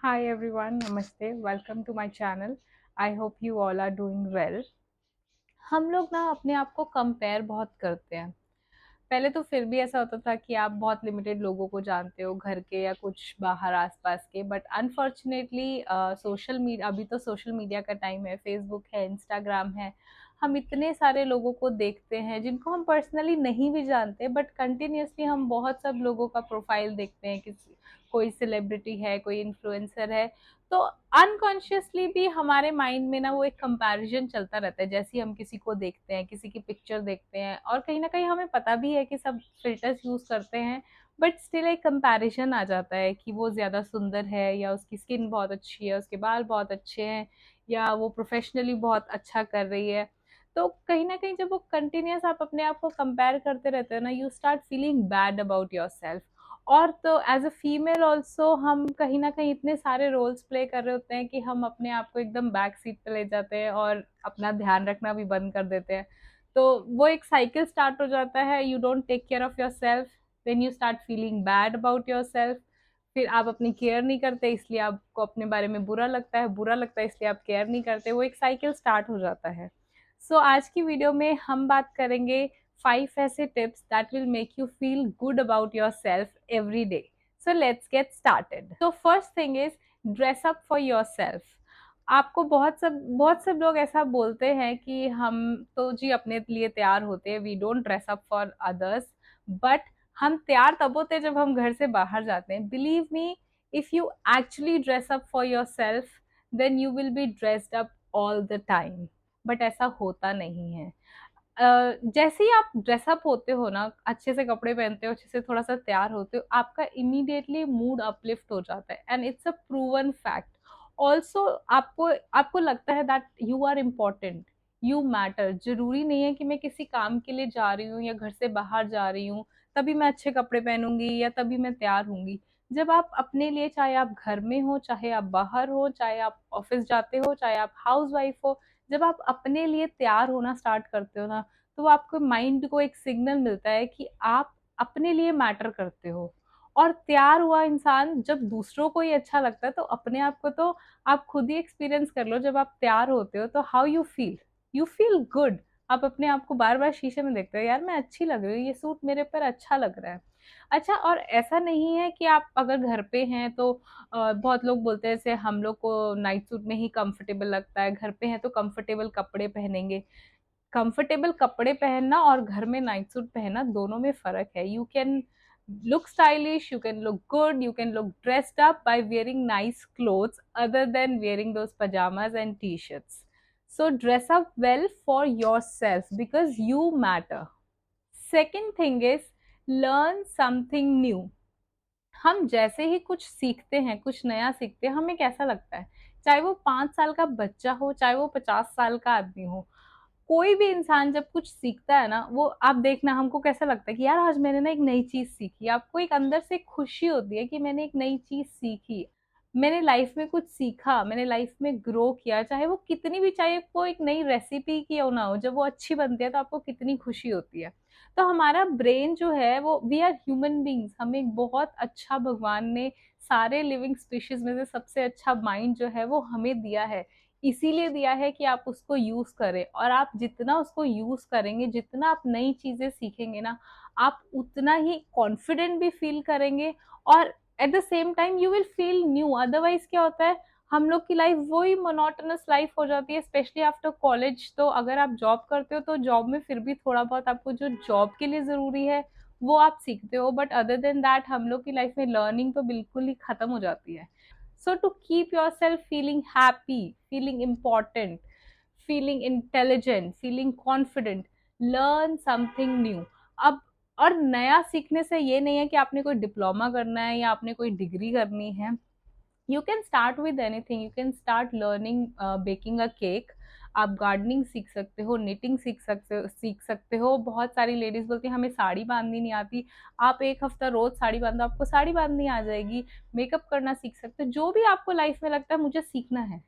Hi everyone, Namaste. Welcome to my channel. I hope you all are doing well. हम लोग ना अपने आप को कंपेयर बहुत करते हैं। पहले तो फिर भी ऐसा होता था कि आप बहुत लिमिटेड लोगों को जानते हो, घर के या कुछ बाहर आसपास के, बट अनफॉर्चुनेटली सोशल मीडिया, अभी तो सोशल मीडिया का टाइम है, फेसबुक है, इंस्टाग्राम है। हम इतने सारे लोगों को देखते हैं जिनको हम पर्सनली नहीं भी जानते, बट कंटिन्यूअसली हम बहुत सब लोगों का प्रोफाइल देखते हैं कि कोई सेलिब्रिटी है, कोई इन्फ्लुएंसर है। तो अनकॉन्शियसली भी हमारे माइंड में ना वो एक कंपैरिजन चलता रहता है। जैसे ही हम किसी को देखते हैं, किसी की पिक्चर देखते हैं, और कहीं ना कहीं हमें पता भी है कि सब फिल्टर्स यूज करते हैं, बट स्टिल एक कंपैरिजन आ जाता है कि वो ज्यादा सुंदर है, या उसकी स्किन बहुत अच्छी है, उसके बाल बहुत अच्छे हैं, या वो प्रोफेशनली बहुत अच्छा कर रही है। तो कहीं ना कहीं जब वो कंटिन्यूस आप अपने आप को कंपेयर करते रहते हैं ना, you start feeling bad about your self. और तो एज अ फीमेल ऑल्सो हम कहीं ना कहीं इतने सारे रोल्स प्ले कर रहे होते हैं कि हम अपने आप को एकदम बैक सीट पे ले जाते हैं और अपना ध्यान रखना भी बंद कर देते हैं। तो वो एक साइकिल स्टार्ट हो जाता है। You don't take care of your self, then you start feeling bad about your self. फिर आप अपनी केयर नहीं करते, इसलिए आपको अपने बारे में बुरा लगता है, बुरा लगता है इसलिए आप केयर नहीं करते। वो एक साइकिल स्टार्ट हो जाता है। आज की वीडियो में हम बात करेंगे 5 ऐसे tips that will make you feel good about your self every day. So let's get started. तो first thing is dress up for your self. आपको बहुत सब लोग ऐसा बोलते हैं कि हम तो जी अपने लिए तैयार होते हैं, we don't dress up for others. But हम तैयार तब होते हैं जब हम घर से बाहर जाते हैं। Believe me, if you actually dress up for your self, then you will be dressed up all the time. But ऐसा होता नहीं है। जैसे ही आप ड्रेसअप होते हो ना, अच्छे से कपड़े पहनते हो, अच्छे से थोड़ा सा तैयार होते हो, आपका इमीडिएटली मूड अपलिफ्ट हो जाता है, and it's a proven fact. Also आपको आपको लगता है that you are important, you matter. जरूरी नहीं है कि मैं किसी काम के लिए जा रही हूँ या घर से बाहर जा रही हूँ तभी मैं अच्छे कपड़े पहनूंगी या तभी मैं तैयार होंगी। जब आप अपने लिए, चाहे आप घर में हो, चाहे आप बाहर हो, चाहे आप ऑफिस जाते हो, चाहे आप हाउस वाइफ हो, जब आप अपने लिए तैयार होना स्टार्ट करते हो ना, तो आपको माइंड को एक सिग्नल मिलता है कि आप अपने लिए मैटर करते हो। और तैयार हुआ इंसान जब दूसरों को ही अच्छा लगता है, तो अपने आप को तो आप खुद ही एक्सपीरियंस कर लो। जब आप तैयार होते हो तो हाउ यू फील गुड। आप अपने आप को बार बार शीशे में देखते हो, यार मैं अच्छी लग रही हूँ, ये सूट मेरे पर अच्छा लग रहा है। अच्छा, और ऐसा नहीं है कि आप अगर घर पे हैं तो बहुत लोग बोलते हैं, जैसे हम लोग को नाइट सूट में ही कंफर्टेबल लगता है, घर पे हैं तो कंफर्टेबल कपड़े पहनेंगे। कंफर्टेबल कपड़े पहनना और घर में नाइट सूट पहनना, दोनों में फर्क है। You can look stylish, you can look good, you can look dressed up by wearing nice clothes other than wearing those pajamas and t-shirts. So dress up well for yourself because you matter. Second thing is learn something new. हम जैसे ही कुछ सीखते हैं, कुछ नया सीखते हैं, हमें कैसा लगता है? चाहे वो 5 साल का बच्चा हो, चाहे वो 50 साल का आदमी हो, कोई भी इंसान जब कुछ सीखता है ना, वो आप देखना, हमको कैसा लगता है कि यार आज मैंने ना एक नई चीज सीखी। आपको एक अंदर से खुशी होती है कि मैंने एक नई चीज सीखी, मैंने लाइफ में कुछ सीखा, मैंने लाइफ में ग्रो किया। चाहे वो कितनी भी, चाहे वो एक नई रेसिपी क्यों ना हो, जब वो अच्छी बनती है तो आपको कितनी खुशी होती है। तो हमारा ब्रेन जो है, वो, वी आर ह्यूमन बींग्स, हमें एक बहुत अच्छा भगवान ने सारे लिविंग स्पीशीज में से सबसे अच्छा माइंड जो है वो हमें दिया है। इसीलिए दिया है कि आप उसको यूज करें, और आप जितना उसको यूज करेंगे, जितना आप नई चीजें सीखेंगे ना, आप उतना ही कॉन्फिडेंट भी फील करेंगे, और at the same time you will feel new. Otherwise क्या होता है, हम लोग की लाइफ वही मोनोटोनस लाइफ हो जाती है, स्पेशली आफ्टर कॉलेज। तो अगर आप जॉब करते हो तो जॉब में फिर भी थोड़ा बहुत आपको जो जॉब के लिए जरूरी है वो आप सीखते हो, बट अदर देन दैट हम लोग की लाइफ में लर्निंग तो बिल्कुल ही खत्म हो जाती है। So to keep yourself feeling happy, feeling important, feeling intelligent, feeling confident, learn something new. अब, और नया सीखने से ये नहीं है कि आपने कोई डिप्लोमा करना है या आपने कोई डिग्री करनी है। You can start with anything. You can start learning baking a cake. आप गार्डनिंग सीख सकते हो, निटिंग सीख सकते हो। बहुत सारी लेडीज बोलती हैं हमें साड़ी बांधनी नहीं आती। आप एक हफ्ता रोज साड़ी बांधो, आपको साड़ी बांधनी आ जाएगी। मेकअप करना सीख सकते हो। जो भी आपको लाइफ में लगता है मुझे सीखना है,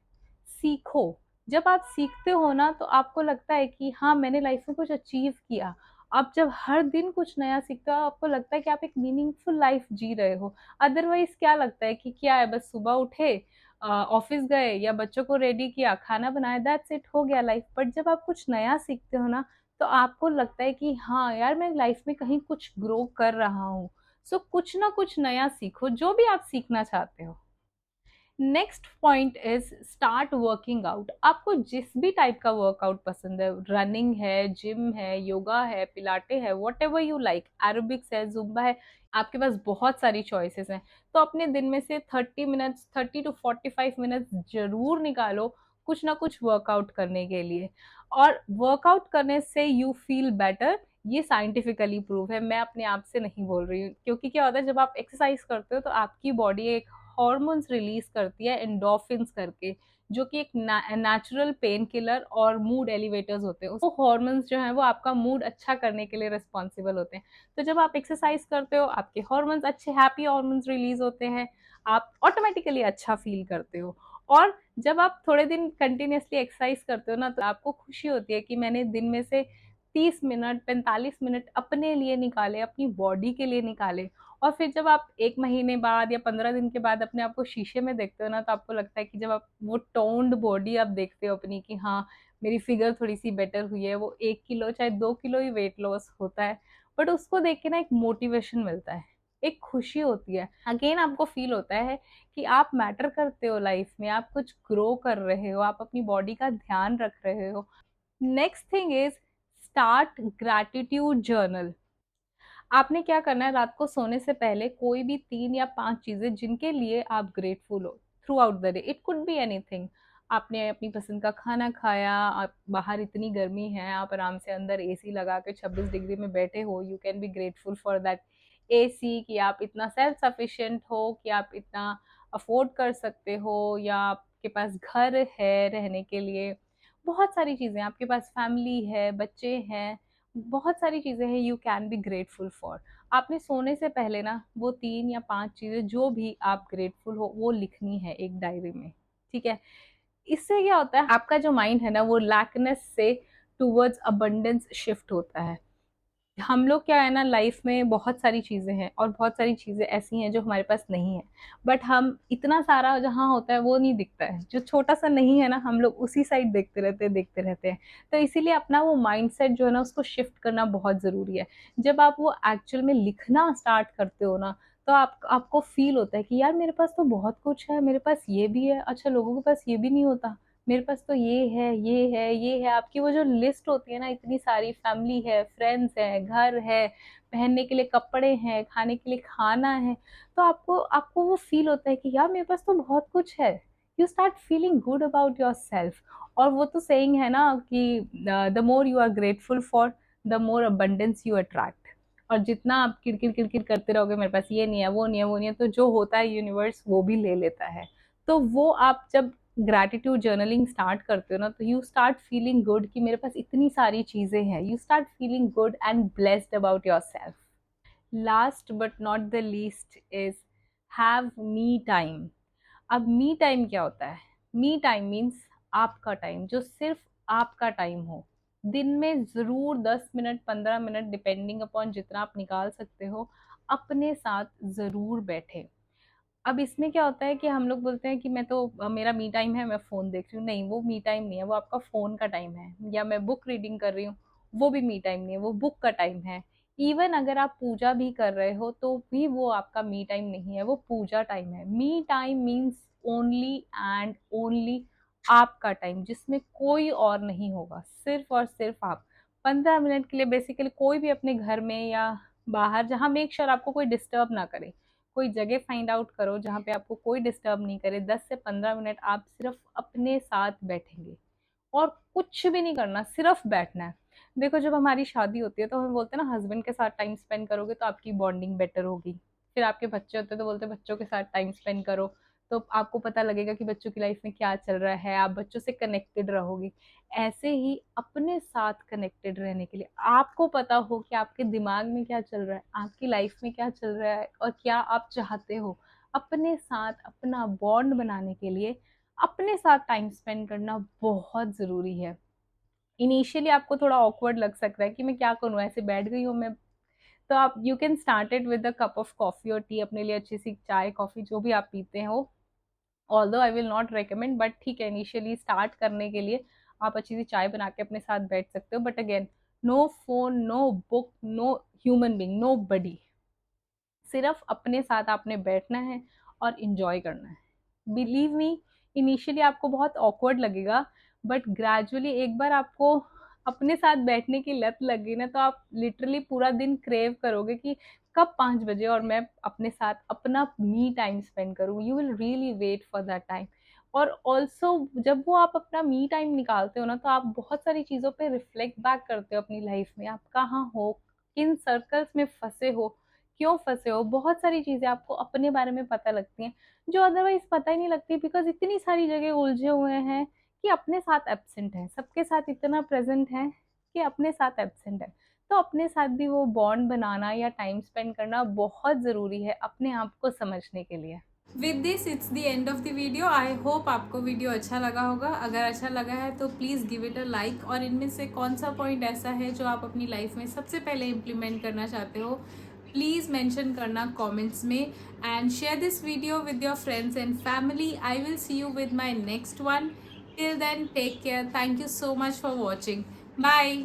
सीखो। जब आप सीखते हो ना, तो आपको लगता है कि हाँ, मैंने लाइफ में कुछ अचीव किया। आप जब हर दिन कुछ नया सीखते हो, आपको लगता है कि आप एक मीनिंगफुल लाइफ जी रहे हो। अदरवाइज़ क्या लगता है कि क्या है, बस सुबह उठे, ऑफ़िस गए या बच्चों को रेडी किया, खाना बनाया, दैट्स इट, हो गया लाइफ। बट जब आप कुछ नया सीखते हो ना, तो आपको लगता है कि हाँ, यार मैं लाइफ में कहीं कुछ ग्रो कर रहा हूँ। सो कुछ ना कुछ नया सीखो, जो भी आप सीखना चाहते हो। Next point is start working out. आपको जिस भी टाइप का वर्कआउट पसंद है, रनिंग है, जिम है, योगा है, पिलाटे है, what ever you like, aerobics है, जुम्बा है, आपके पास बहुत सारी चॉइसेस हैं। तो अपने दिन में से 30 मिनट्स, 30 to 45 मिनट्स जरूर निकालो कुछ ना कुछ वर्कआउट करने के लिए। और वर्कआउट करने से यू फील बेटर, ये साइंटिफिकली प्रूव है, मैं अपने आप से नहीं बोल रही हूँ। क्योंकि क्या होता है, जब आप एक्सरसाइज करते हो तो आपकी बॉडी एक हॉर्मोन्स रिलीज करती है, एंडोर्फिन्स करके, जो कि एक नेचुरल पेन किलर और मूड एलिवेटर्स होते हैं। वो हॉर्मोन्स जो हैं वो आपका मूड अच्छा करने के लिए रिस्पॉन्सिबल होते हैं। तो जब आप एक्सरसाइज करते हो, आपके हॉर्मोन्स अच्छे, हैप्पी हॉर्मोन्स रिलीज होते हैं, आप ऑटोमेटिकली अच्छा फील करते हो। और जब आप थोड़े दिन कंटिन्यूअसली एक्सरसाइज करते हो ना, तो आपको खुशी होती है कि मैंने दिन में से 30 मिनट, 45 मिनट अपने लिए निकाले, अपनी बॉडी के लिए निकाले। और फिर जब आप 1 महीने बाद या 15 दिन के बाद अपने आप को शीशे में देखते हो ना, तो आपको लगता है कि जब आप वो टोन्ड बॉडी आप देखते हो अपनी, कि हाँ, मेरी फिगर थोड़ी-सी बेटर हुई है, वो 1 किलो चाहे 2 किलो ही वेट लॉस होता है, बट उसको देख के ना एक मोटिवेशन मिलता है, एक खुशी होती है। अगेन आपको फ़ील होता है कि आप मैटर करते हो लाइफ में, आप कुछ ग्रो कर रहे हो, आप अपनी बॉडी का ध्यान रख रहे हो। Next thing is start gratitude journal. आपने क्या करना है, रात को सोने से पहले कोई भी 3 या 5 चीज़ें जिनके लिए आप ग्रेटफुल हो through out the day, it could be anything. आपने अपनी पसंद का खाना खाया, आप बाहर इतनी गर्मी है, आप आराम से अंदर एसी लगा के 26 डिग्री में बैठे हो, you can be grateful for that AC, कि आप इतना सेल्फ सफिशिएंट हो, कि आप इतना अफोर्ड कर सकते हो, या आपके पास घर है रहने के लिए। बहुत सारी चीज़ें, आपके पास फैमिली है, बच्चे हैं, बहुत सारी चीज़ें हैं you can be grateful for. आपने सोने से पहले ना वो 3 या 5 चीज़ें जो भी आप ग्रेटफुल हो वो लिखनी है एक डायरी में, ठीक है? इससे क्या होता है, आपका जो माइंड है ना वो लैकनेस से टुवर्ड्स अबंडेंस शिफ्ट होता है। हम लोग क्या है ना, लाइफ में बहुत सारी चीज़ें हैं और बहुत सारी चीज़ें ऐसी हैं जो हमारे पास नहीं है। बट हम इतना सारा जहाँ होता है वो नहीं दिखता है। जो छोटा-सा नहीं है ना, हम लोग उसी साइड देखते रहते हैं। तो इसीलिए अपना वो माइंडसेट जो है ना उसको शिफ्ट करना बहुत ज़रूरी है। जब आप वो एक्चुअल में लिखना स्टार्ट करते हो ना, तो आपको फ़ील होता है कि यार मेरे पास तो बहुत कुछ है, मेरे पास ये भी है, अच्छा लोगों के पास ये भी नहीं होता। मेरे पास तो ये है, ये है, ये है। आपकी वो जो लिस्ट होती है ना, इतनी सारी, फैमिली है, फ्रेंड्स है, घर है, पहनने के लिए कपड़े हैं, खाने के लिए खाना है, तो आपको आपको वो फ़ील होता है कि यार मेरे पास तो बहुत कुछ है। You start feeling good about yourself. और वो तो सेइंग है ना कि the more you are grateful for, the more abundance you attract. और जितना आप किर-किर करते रहोगे, मेरे पास ये नहीं है, वो नहीं है, वो नहीं है, तो जो होता है यूनिवर्स वो भी ले लेता है। तो वो आप जब ग्रैटिट्यूड जर्नलिंग स्टार्ट करते हो ना, तो यू स्टार्ट फीलिंग गुड कि मेरे पास इतनी सारी चीज़ें हैं। You start feeling good and blessed about yourself. Last but not the least is have me time. अब मी टाइम क्या होता है? मी टाइम मीन्स आपका टाइम, जो सिर्फ आपका टाइम हो। दिन में ज़रूर 10 मिनट, 15 मिनट, डिपेंडिंग अपॉन जितना आप निकाल सकते हो, अपने साथ ज़रूर बैठें। अब इसमें क्या होता है कि हम लोग बोलते हैं कि मैं तो मेरा मी टाइम है, मैं फ़ोन देख रही हूँ। नहीं, वो मी टाइम नहीं है, वो आपका फ़ोन का टाइम है। या मैं बुक रीडिंग कर रही हूँ, वो भी मी टाइम नहीं है, वो बुक का टाइम है। इवन अगर आप पूजा भी कर रहे हो, तो भी वो आपका मी टाइम नहीं है, वो पूजा टाइम है। Me time means only and only आपका टाइम, जिसमें कोई और नहीं होगा, सिर्फ़ और सिर्फ़ आप। 15 मिनट के लिए बेसिकली कोई भी अपने घर में या बाहर, जहाँ मेक श्योर आपको कोई डिस्टर्ब ना करे। कोई जगह फाइंड आउट करो जहाँ पे आपको कोई डिस्टर्ब नहीं करे। 10 से 15 मिनट आप सिर्फ अपने साथ बैठेंगे और कुछ भी नहीं करना, सिर्फ बैठना है। देखो, जब हमारी शादी होती है तो हम बोलते हैं ना, हस्बैंड के साथ टाइम स्पेंड करोगे तो आपकी बॉन्डिंग बेटर होगी। फिर आपके बच्चे होते हैं तो बोलते हैं बच्चों के साथ टाइम स्पेंड करो, तो आपको पता लगेगा कि बच्चों की लाइफ में क्या चल रहा है, आप बच्चों से कनेक्टेड रहोगे। ऐसे ही अपने साथ कनेक्टेड रहने के लिए आपको पता हो कि आपके दिमाग में क्या चल रहा है, आपकी लाइफ में क्या चल रहा है और क्या आप चाहते हो। अपने साथ अपना बॉन्ड बनाने के लिए अपने साथ टाइम स्पेंड करना बहुत ज़रूरी है। इनिशियली आपको थोड़ा ऑकवर्ड लग सकता है कि मैं क्या करूँ, ऐसे बैठ गई हूँ मैं। तो आप you can start it with a cup of coffee और टी, अपने लिए अच्छी सी चाय, कॉफ़ी जो भी आप पीते हो। Although I will not recommend, but ठीक है, इनिशियली स्टार्ट करने के लिए आप अच्छी सी चाय बना के अपने साथ बैठ सकते हो। But again, no phone, no book, no human being, nobody. सिर्फ अपने साथ आपने बैठना है और इंजॉय करना है। बिलीव मी, इनिशियली आपको बहुत ऑकवर्ड लगेगा, बट ग्रेजुअली एक बार आपको अपने साथ बैठने की लत लग गई ना, तो आप लिटरली पूरा दिन क्रेव करोगे कि कब 5 बजे और मैं अपने साथ अपना मी टाइम स्पेंड करूँ। You will really wait for that time. और ऑल्सो जब वो आप अपना मी टाइम निकालते हो ना, तो आप बहुत सारी चीज़ों पे रिफ्लेक्ट बैक करते हो अपनी लाइफ में। आप कहाँ हो, किन सर्कल्स में फंसे हो, क्यों फंसे हो, बहुत सारी चीज़ें आपको अपने बारे में पता लगती हैं जो अदरवाइज पता ही नहीं लगती, बिकॉज इतनी सारी जगह उलझे हुए हैं कि अपने साथ एब्सेंट है, सबके साथ इतना प्रेजेंट है कि अपने साथ एब्सेंट है। तो अपने साथ भी वो बॉन्ड बनाना या टाइम स्पेंड करना बहुत ज़रूरी है अपने आप को समझने के लिए। With this it's the end of the video. I hope आपको वीडियो अच्छा लगा होगा। अगर अच्छा लगा है तो please give it a like, और इनमें से कौन सा पॉइंट ऐसा है जो आप अपनी लाइफ में सबसे पहले इम्प्लीमेंट करना चाहते हो, प्लीज़ मेंशन करना कमेंट्स में। And share this video with your friends and family. I will see you with my next one. Till then take care. Thank you so much for watching. Bye.